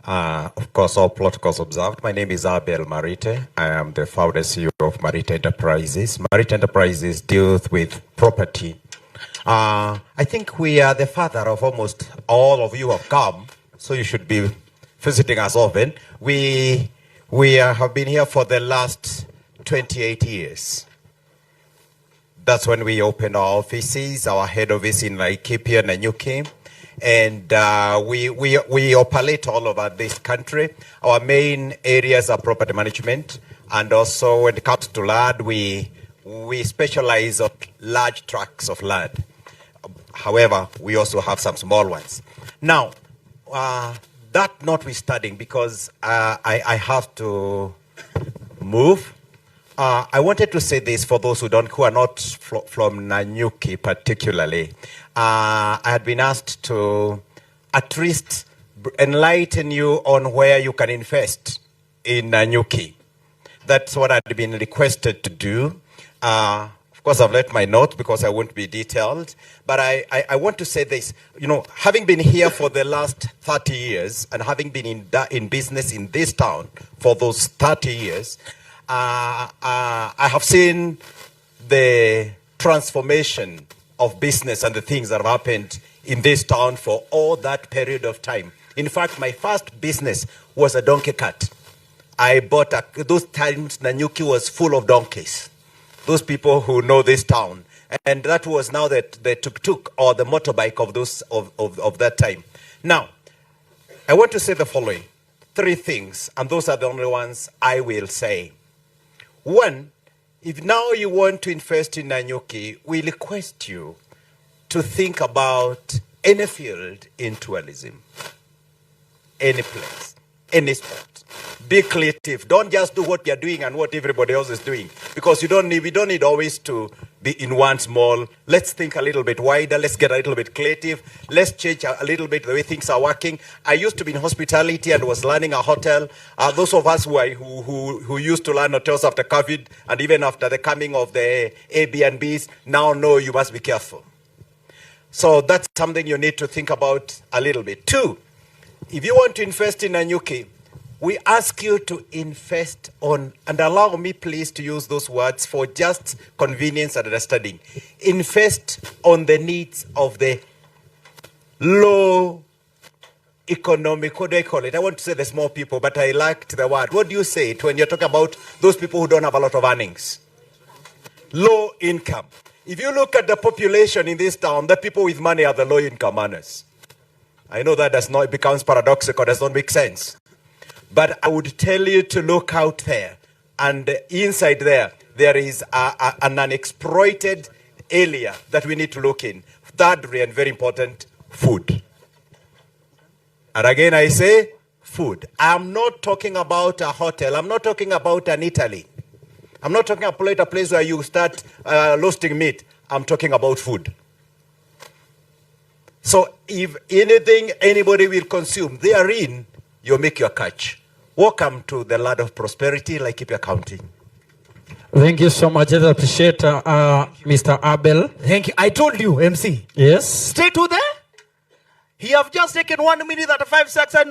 Of course, all protocols observed. My name is Abel Marite. I am the founder CEO of Marite Enterprises. Marite Enterprises deals with property. I think we are the father of almost all of you have come, so you should be visiting us often. We have been here for the last 28 years. That's when we opened our offices, our head office in Laikipia, Nanyuki. And we operate all over this country. Our main areas are property management, and also when it comes to land, we specialize on large tracts of land. However, we also have some small ones. Now, that notwithstanding, because I have to move, I wanted to say this for those who are not from Nanyuki particularly. I had been asked to at least enlighten you on where you can invest in Nanyuki. That's what I'd been requested to do. Of course, I've left my note because I won't be detailed. But I want to say this. You know, having been here for the last 30 years and having been in business in this town for those 30 years, I have seen the transformation of business and the things that have happened in this town for all that period of time. In fact, my first business was a donkey cart. I bought those times Nanyuki was full of donkeys. Those people who know this town. And that was now the tuk-tuk or the motorbike of that time. Now, I want to say the following. 3 things, and those are the only ones I will say. 1, if now you want to invest in Nanyuki, we request you to think about any field in tourism, any place, any sport. Be creative. Don't just do what you're doing and what everybody else is doing, because we don't need always to be in one small. Let's think a little bit wider. Let's get a little bit creative. Let's change a little bit the way things are working. I used to be in hospitality and was running a hotel. Those of us who used to run hotels after COVID and even after the coming of the Airbnbs now know you must be careful. So that's something you need to think about a little bit. 2, if you want to invest in Nanyuki, we ask you to invest on, and allow me please to use those words for just convenience and understanding. Invest on the needs of the low economic, what do I call it? I want to say the small people, but I liked the word. What do you say when you're talking about those people who don't have a lot of earnings? Low income. If you look at the population in this town, the people with money are the low income earners. I know that it becomes paradoxical, does not make sense. But I would tell you to look out there. And inside there is an unexploited area that we need to look in. Thirdly, and very important, food. And again, I say food. I'm not talking about a hotel. I'm not talking about an Italy. I'm not talking about a place where you start roasting meat. I'm talking about food. So if anything anybody will consume therein, you make your catch. Welcome to the land of prosperity, Laikipia County. Thank you so much. I appreciate Mr. Abel. Thank you. I told you, MC. Yes. Stay to there. He have just taken 1 minute and 5 seconds.